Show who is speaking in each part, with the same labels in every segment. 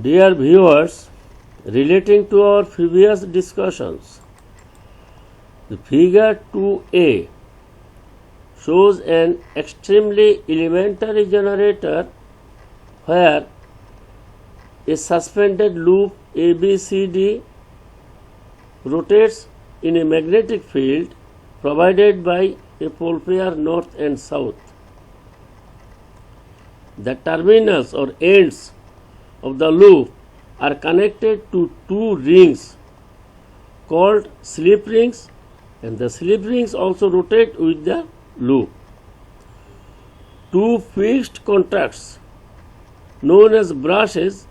Speaker 1: Dear viewers, relating to our previous discussions, the figure 2a shows an extremely elementary generator where a suspended loop ABCD rotates in a magnetic field provided by a pole pair north and south. The terminals or ends of the loop are connected to two rings called slip rings, and the slip rings also rotate with the loop. Two fixed contacts known as brushes,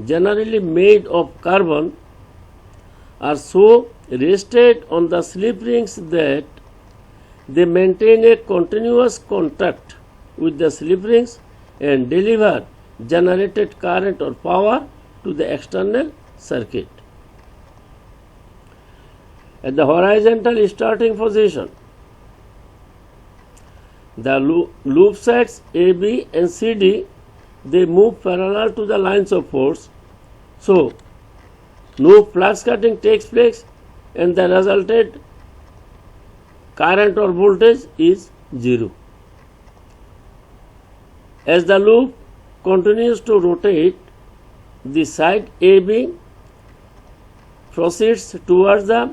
Speaker 1: generally made of carbon, are so rested on the slip rings that they maintain a continuous contact with the slip rings and deliver generated current or power to the external circuit. At the horizontal starting position, the loop sides AB and CD, they move parallel to the lines of force, so no flux cutting takes place and the resulted current or voltage is zero. As the loop continues to rotate, the side AB proceeds towards the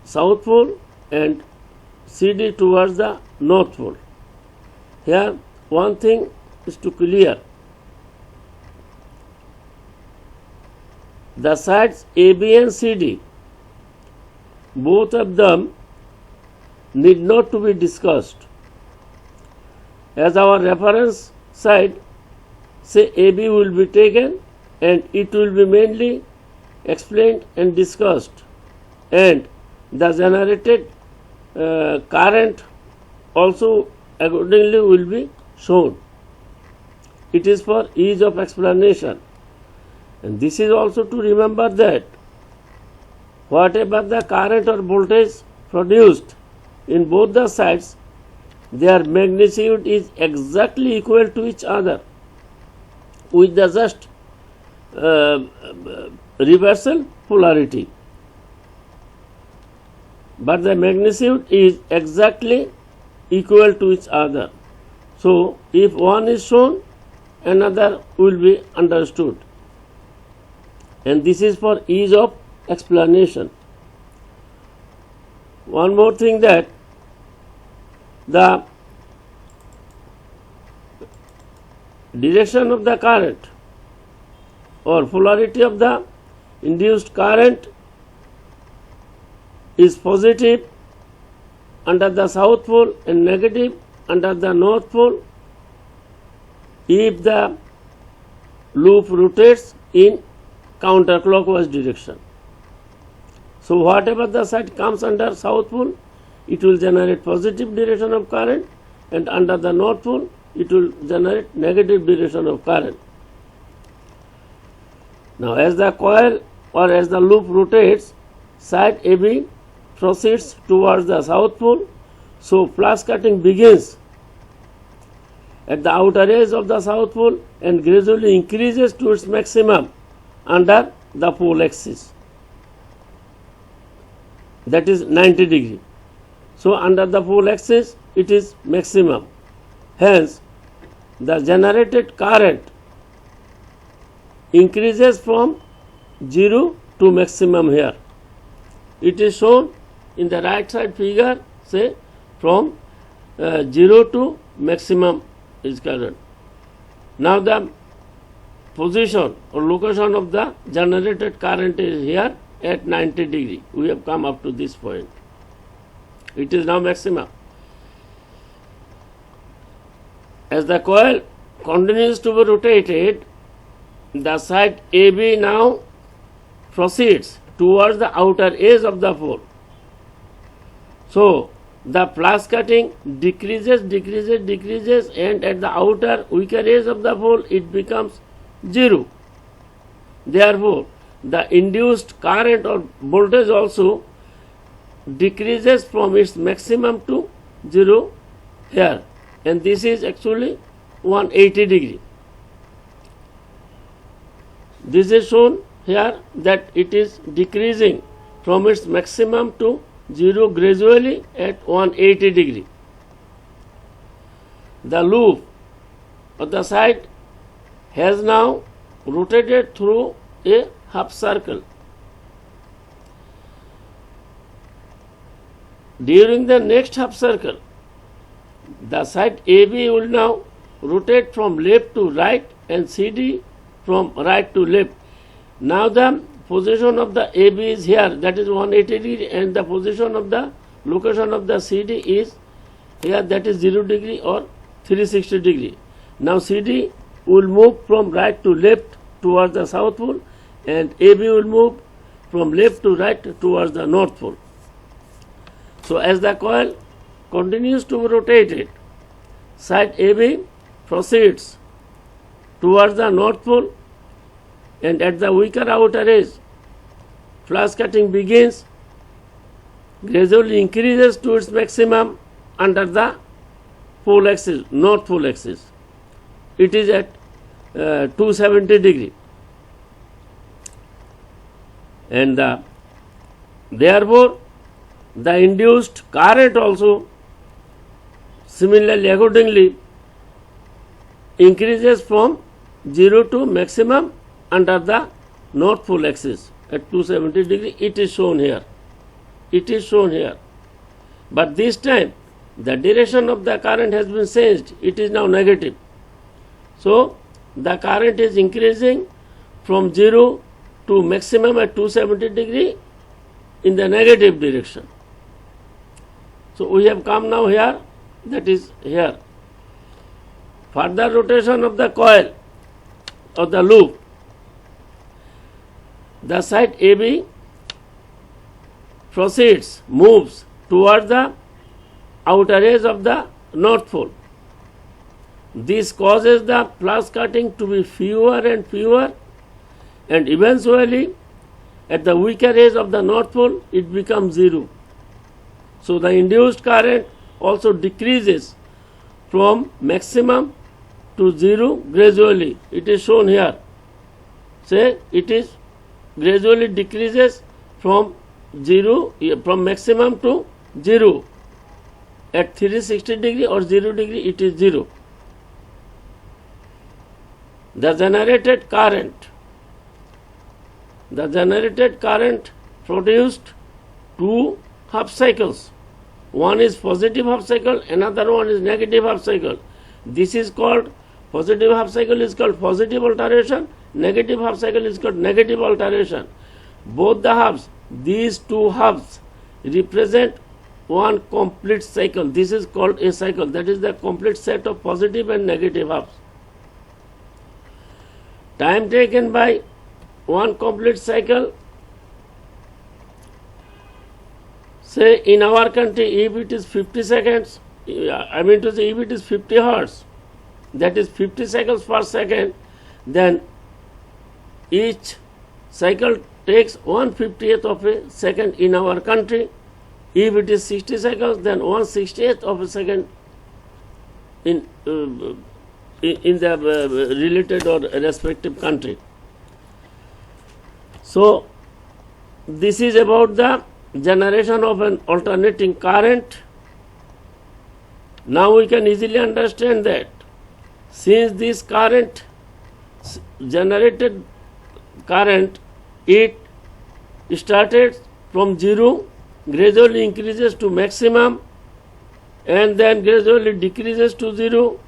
Speaker 1: south pole and CD towards the north pole. Here one thing is to clear. The sides AB and CD, both of them need not to be discussed. As our reference side, say AB will be taken and it will be mainly explained and discussed, and the generated current also accordingly will be shown. It is for ease of explanation, and this is also to remember that whatever the current or voltage produced in both the sides, their magnitude is exactly equal to each other with the just reversal polarity. But the magnitude is exactly equal to each other. So if one is shown, another will be understood. And this is for ease of explanation. One more thing, that the direction of the current or polarity of the induced current is positive under the south pole and negative under the north pole if the loop rotates in counterclockwise direction. So whatever the side comes under south pole, it will generate positive direction of current, and under the north pole it will generate negative direction of current. Now as the coil or as the loop rotates, side AB proceeds towards the south pole, so flux cutting begins at the outer edge of the south pole and gradually increases to its maximum under the pole axis, that is 90 degree. So under the pole axis it is maximum. Hence the generated current increases from 0 to maximum here. It is shown in the right side figure, say from 0 to maximum is current. Now the position or location of the generated current is here at 90 degree. We have come up to this point. It is now maximum. As the coil continues to be rotated, the side AB now proceeds towards the outer edge of the pole. So the flux cutting decreases, and at the outer weaker edge of the pole it becomes 0. Therefore the induced current or voltage also decreases from its maximum to 0 here, and this is actually 180 degree. This is shown here that it is decreasing from its maximum to 0 gradually at 180 degree. The loop of the side has now rotated through a half circle. During the next half circle, the side AB will now rotate from left to right and CD from right to left. Now the position of the AB is here, that is 180 degree, and the position of the location of the CD is here, that is 0 degree or 360 degree. Now CD will move from right to left towards the south pole, and AB will move from left to right towards the north pole. So as the coil continues to be rotated, side AB proceeds towards the north pole, and at the weaker outer edge, flux cutting begins, gradually increases to its maximum under the pole axis, north pole axis. It is at 270 degree, and therefore the induced current also similarly accordingly increases from 0 to maximum under the north pole axis at 270 degree. It is shown here. It is shown here. But this time the direction of the current has been changed. It is now negative. So the current is increasing from 0 to maximum at 270 degree in the negative direction. So we have come now here, that is here. Further rotation of the coil of the loop, the side AB proceeds, moves towards the outer edge of the north pole. This causes the flux cutting to be fewer and fewer, and eventually at the weaker edge of the north pole it becomes 0. So the induced current also decreases from maximum to 0 gradually. It is shown here. Say it is gradually decreases from 0, from maximum to 0. At 360 degree or 0 degree it is 0. The generated current produced two half cycles. One is positive half cycle, another one is negative half cycle. This is called, positive half cycle is called positive alternation, negative half cycle is called negative alternation. Both the halves, these two halves represent one complete cycle. This is called a cycle, that is the complete set of positive and negative halves. Time taken by one complete cycle, say in our country, if it is 50 seconds, I mean to say if it is 50 hertz, that is 50 cycles per second, then each cycle takes 1/50th of a second in our country. If it is 60 cycles, then 1/60th of a second in the related or respective country. So this is about the generation of an alternating current. Now we can easily understand that since this current, generated current, it started from 0, gradually increases to maximum, and then gradually decreases to 0,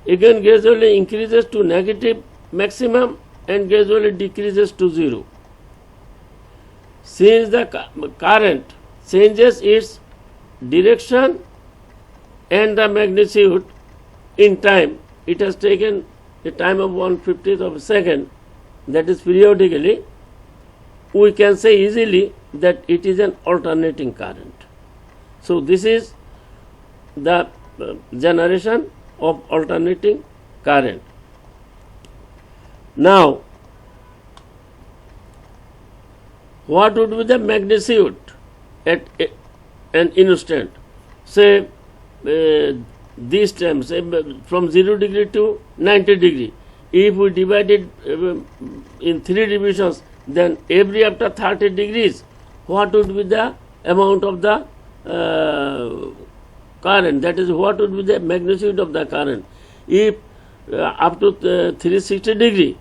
Speaker 1: again gradually increases to negative maximum, and gradually decreases to 0. Since the current changes its direction and the magnitude in time, it has taken a time of 1/50th of a second, that is periodically, we can say easily that it is an alternating current. So this is the generation of alternating current. Now, what would be the magnitude at an instant? Say this time, say from 0 degree to 90 degree. if we divide it in 3 divisions, then every after 30 degrees, what would be the amount of the current? That is, what would be the magnitude of the current? If up to 360 degree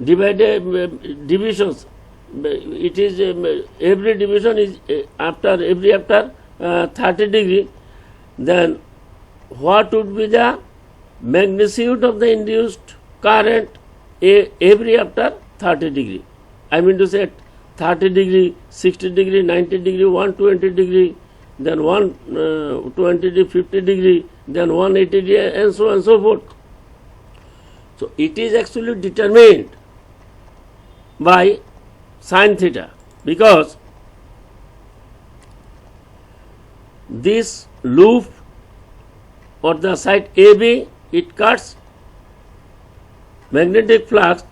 Speaker 1: divided divisions, it is every division is after 30 degree, then what would be the magnitude of the induced current every after 30 degree? I mean to say at 30 degree, 60 degree, 90 degree, 120 degree, then 120 degree, 50 degree, then 180 degree, and so on and so forth. So it is actually determined by sin theta, because this loop or the side AB, it cuts magnetic flux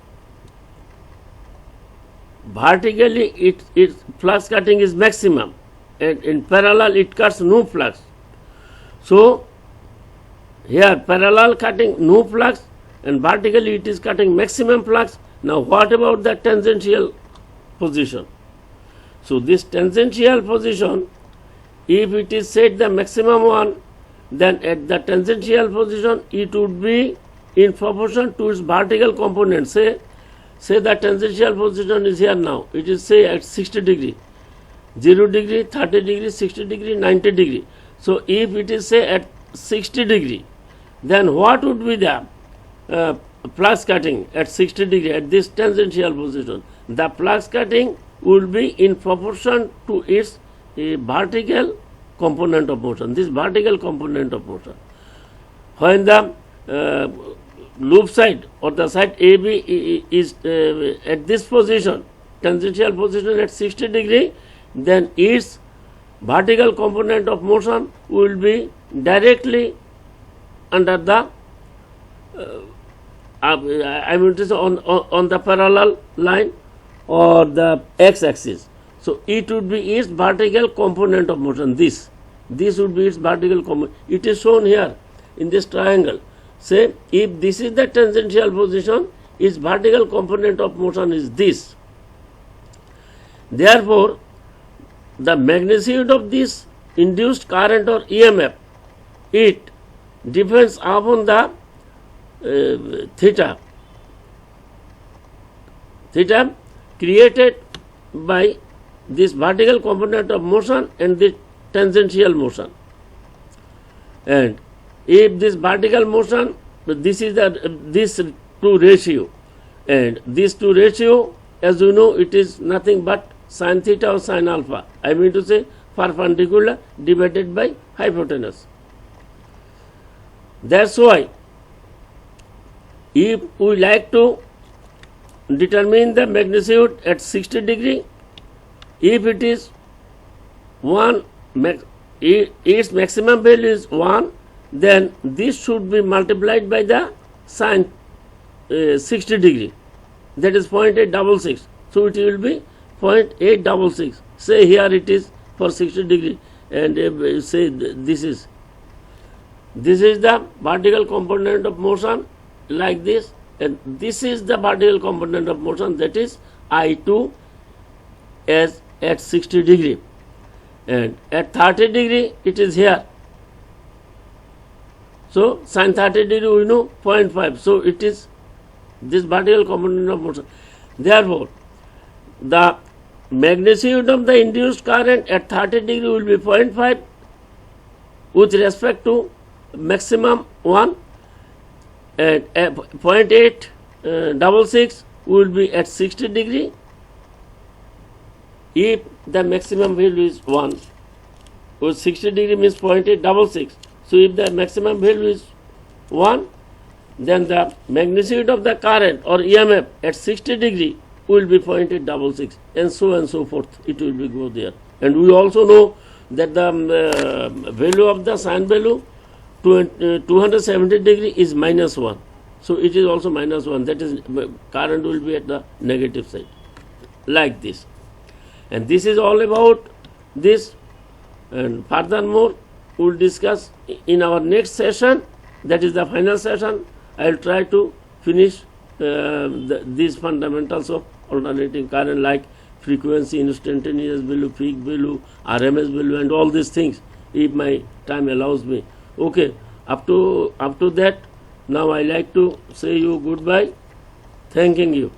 Speaker 1: vertically, its flux cutting is maximum, and in parallel it cuts no flux. So here parallel cutting no flux, and vertically it is cutting maximum flux. Now what about the tangential position? So this tangential position, if it is set the maximum one, then at the tangential position it would be in proportion to its vertical component. Say the tangential position is here now, it is say at 60 degree, 0 degree, 30 degree, 60 degree, 90 degree. So if it is say at 60 degree, then what would be the flux cutting at 60 degree at this tangential position? The flux cutting will be in proportion to its vertical component of motion, this vertical component of motion. When the loop side or the side AB is at this position, tangential position at 60 degree, then its vertical component of motion will be directly under the I mean to say on the parallel line or the x-axis. So it would be its vertical component of motion. This would be its vertical component. It is shown here in this triangle. Say if this is the tangential position, its vertical component of motion is this. Therefore, the magnitude of this induced current or EMF, it depends upon the theta created by this vertical component of motion and the tangential motion. And if this vertical motion, this is this two ratio, and this two ratio, as you know, it is nothing but sin theta or sin alpha. I mean to say perpendicular divided by hypotenuse. That's why if we like to determine the magnitude at 60 degree, if it is 1, its maximum value is 1, then this should be multiplied by the sin 60 degree, that is 0.866. So it will be 0.866. Say here it is for 60 degree, and say this is the vertical component of motion like this, and this is the vertical component of motion, that is I2 as at 60 degree, and at 30 degree it is here. So sin 30 degree we know 0.5. So it is this vertical component of motion. Therefore, the magnitude of the induced current at 30 degree will be 0.5 with respect to maximum 1, and 0.866 will be at 60 degree if the maximum value is 1. With 60 degree means 0.866. So if the maximum value is 1, then the magnitude of the current or EMF at 60 degree will be 0.866, and so forth. It will be go there. And we also know that the value of the sin value 270 degree is -1. So it is also -1. That is, current will be at the negative side, like this. And this is all about this. And furthermore, we will discuss in our next session. That is the final session. I will try to finish these fundamentals of alternating current, like frequency, instantaneous value, peak value, RMS value, and all these things, if my time allows me. Okay, up to that, now I like to say you goodbye, thanking you.